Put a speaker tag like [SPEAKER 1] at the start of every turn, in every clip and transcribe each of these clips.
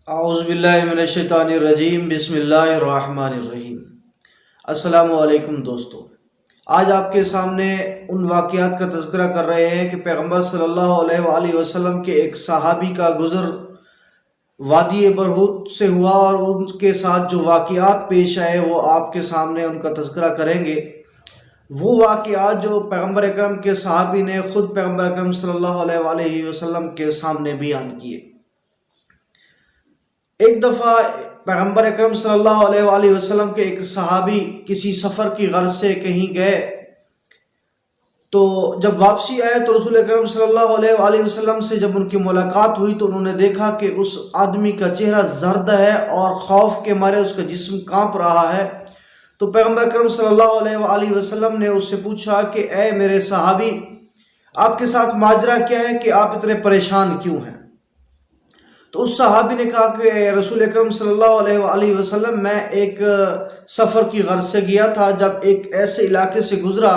[SPEAKER 1] اعوذ باللہ من الشیطان الرجیم، بسم اللہ الرحمن الرحیم۔ السلام علیکم دوستو، آج آپ کے سامنے ان واقعات کا تذکرہ کر رہے ہیں کہ پیغمبر صلی اللہ علیہ وآلہ وسلم کے ایک صحابی کا گزر وادی برہوت سے ہوا، اور ان کے ساتھ جو واقعات پیش آئے وہ آپ کے سامنے ان کا تذکرہ کریں گے۔ وہ واقعات جو پیغمبر اکرم کے صحابی نے خود پیغمبر اکرم صلی اللہ علیہ وآلہ وسلم کے سامنے بیان کیے۔ ایک دفعہ پیغمبر اکرم صلی اللہ علیہ وآلہ وسلم کے ایک صحابی کسی سفر کی غرض سے کہیں گئے، تو جب واپسی آئے تو رسول اکرم صلی اللہ علیہ وآلہ وسلم سے جب ان کی ملاقات ہوئی تو انہوں نے دیکھا کہ اس آدمی کا چہرہ زرد ہے اور خوف کے مارے اس کا جسم کانپ رہا ہے۔ تو پیغمبر اکرم صلی اللہ علیہ وآلہ وسلم نے اس سے پوچھا کہ اے میرے صحابی، آپ کے ساتھ ماجرا کیا ہے کہ آپ اتنے پریشان کیوں ہیں؟ تو اس صحابی نے کہا کہ رسول اکرم صلی اللہ علیہ وآلہ وسلم، میں ایک سفر کی غرض سے گیا تھا، جب ایک ایسے علاقے سے گزرا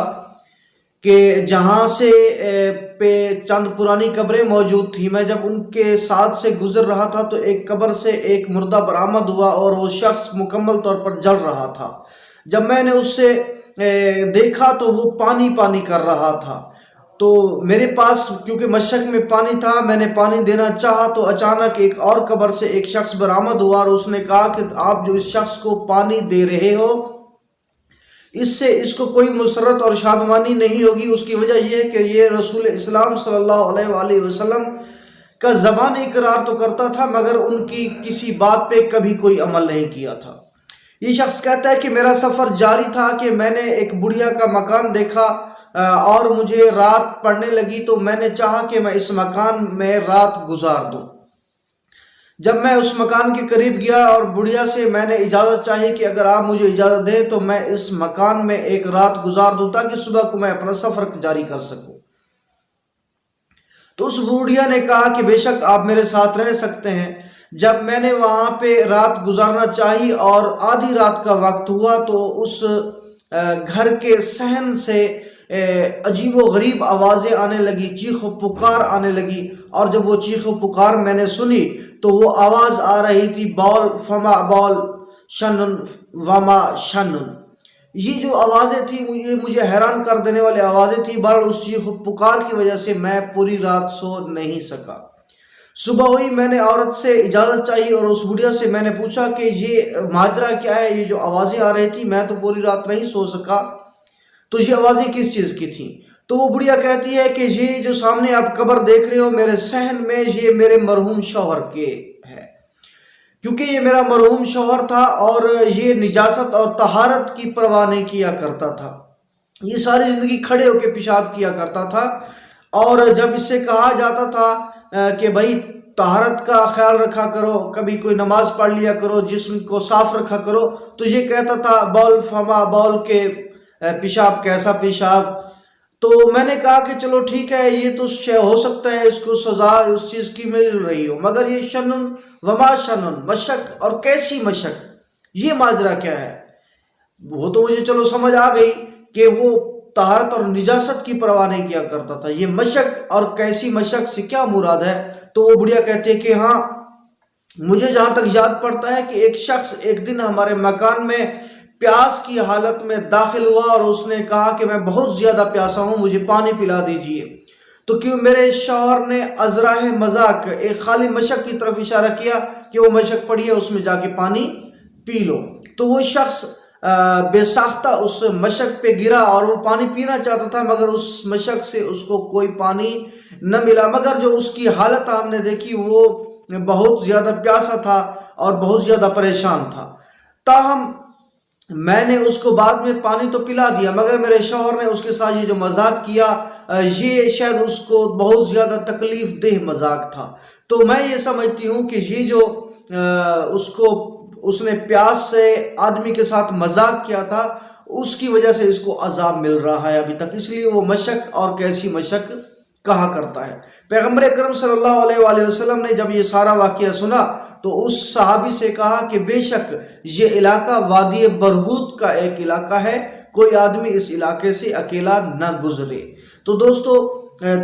[SPEAKER 1] کہ جہاں سے پہ چند پرانی قبریں موجود تھیں۔ میں جب ان کے ساتھ سے گزر رہا تھا تو ایک قبر سے ایک مردہ برآمد ہوا اور وہ شخص مکمل طور پر جل رہا تھا۔ جب میں نے اس سے دیکھا تو وہ پانی پانی کر رہا تھا، تو میرے پاس کیونکہ مشک میں پانی تھا، میں نے پانی دینا چاہا تو اچانک ایک اور قبر سے ایک شخص برآمد ہوا، اور اس نے کہا کہ آپ جو اس شخص کو پانی دے رہے ہو، اس سے اس کو کوئی مسرت اور شادمانی نہیں ہوگی۔ اس کی وجہ یہ ہے کہ یہ رسول اسلام صلی اللہ علیہ وآلہ وسلم کا زبان اقرار تو کرتا تھا مگر ان کی کسی بات پہ کبھی کوئی عمل نہیں کیا تھا۔ یہ شخص کہتا ہے کہ میرا سفر جاری تھا کہ میں نے ایک بڑھیا کا مکان دیکھا اور مجھے رات پڑنے لگی، تو میں نے چاہا کہ میں اس مکان میں رات گزار دوں۔ جب میں اس مکان کے قریب گیا اور بڑھیا سے میں نے اجازت چاہی کہ اگر آپ مجھے اجازت دیں تو میں اس مکان میں ایک رات گزار دوں تاکہ صبح کو میں اپنا سفر جاری کر سکوں۔ تو اس بڑھیا نے کہا کہ بے شک آپ میرے ساتھ رہ سکتے ہیں۔ جب میں نے وہاں پہ رات گزارنا چاہی اور آدھی رات کا وقت ہوا تو اس گھر کے صحن سے عجیب و غریب آوازیں آنے لگی، چیخ و پکار آنے لگی، اور جب وہ چیخ و پکار میں نے سنی تو وہ آواز آ رہی تھی بول فما بول شنن وما شنن۔ یہ جو آوازیں تھیں یہ مجھے حیران کر دینے والی آوازیں تھیں، بہرحال اس چیخ و پکار کی وجہ سے میں پوری رات سو نہیں سکا۔ صبح ہوئی، میں نے عورت سے اجازت چاہی اور اس بڑھیا سے میں نے پوچھا کہ یہ ماجرا کیا ہے، یہ جو آوازیں آ رہی تھی میں تو پوری رات نہیں سو سکا، تو یہ آوازیں کس چیز کی تھیں؟ تو وہ بڑھیا کہتی ہے کہ یہ جو سامنے آپ قبر دیکھ رہے ہو میرے صحن میں، یہ میرے مرحوم شوہر کے ہے، کیونکہ یہ میرا مرحوم شوہر تھا اور یہ نجاست اور طہارت کی پرواہ نہیں کیا کرتا تھا، یہ ساری زندگی کھڑے ہو کے پیشاب کیا کرتا تھا، اور جب اس سے کہا جاتا تھا کہ بھائی طہارت کا خیال رکھا کرو، کبھی کوئی نماز پڑھ لیا کرو، جسم کو صاف رکھا کرو، تو یہ کہتا تھا بول فما بول کے پیشاب کیسا پیشاب۔ تو میں نے کہا کہ چلو ٹھیک ہے، یہ تو ہو سکتا ہے اس کو سزا اس چیز کی مل رہی ہو، مگر یہ شنن وما شنن، مشک اور کیسی مشک، یہ ماجرا کیا ہے؟ وہ تو مجھے چلو سمجھ آ گئی کہ وہ طہارت اور نجاست کی پرواہ نہیں کیا کرتا تھا، یہ مشک اور کیسی مشک سے کیا مراد ہے؟ تو وہ بڑھیا کہتے ہیں کہ ہاں، مجھے جہاں تک یاد پڑتا ہے کہ ایک شخص ایک دن ہمارے مکان میں پیاس کی حالت میں داخل ہوا اور اس نے کہا کہ میں بہت زیادہ پیاسا ہوں، مجھے پانی پلا دیجئے۔ تو کیوں میرے شوہر نے ازراہ مذاق ایک خالی مشک کی طرف اشارہ کیا کہ وہ مشک پڑی ہے، اس میں جا کے پانی پی لو۔ تو وہ شخص بے ساختہ اس مشک پہ گرا اور وہ پانی پینا چاہتا تھا مگر اس مشک سے اس کو کوئی پانی نہ ملا، مگر جو اس کی حالت ہم نے دیکھی وہ بہت زیادہ پیاسا تھا اور بہت زیادہ پریشان تھا۔ تاہم میں نے اس کو بعد میں پانی تو پلا دیا مگر میرے شوہر نے اس کے ساتھ یہ جو مذاق کیا یہ شاید اس کو بہت زیادہ تکلیف دہ مذاق تھا۔ تو میں یہ سمجھتی ہوں کہ یہ جو اس نے پیاس سے آدمی کے ساتھ مذاق کیا تھا اس کی وجہ سے اس کو عذاب مل رہا ہے ابھی تک، اس لیے وہ مشک اور کیسی مشک کہا کرتا ہے۔ پیغمبر اکرم صلی اللہ علیہ وآلہ وسلم نے جب یہ سارا واقعہ سنا تو اس صحابی سے کہا کہ بے شک یہ علاقہ وادی برہوت کا ایک علاقہ ہے، کوئی آدمی اس علاقے سے اکیلا نہ گزرے۔ تو دوستو،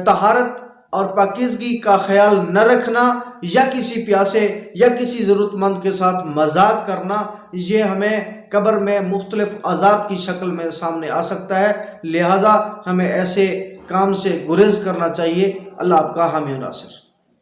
[SPEAKER 1] طہارت اور پاکیزگی کا خیال نہ رکھنا یا کسی پیاسے یا کسی ضرورت مند کے ساتھ مذاق کرنا، یہ ہمیں قبر میں مختلف عذاب کی شکل میں سامنے آ سکتا ہے، لہٰذا ہمیں ایسے کام سے گریز کرنا چاہیے۔ اللہ آپ کا حامی و ناصر۔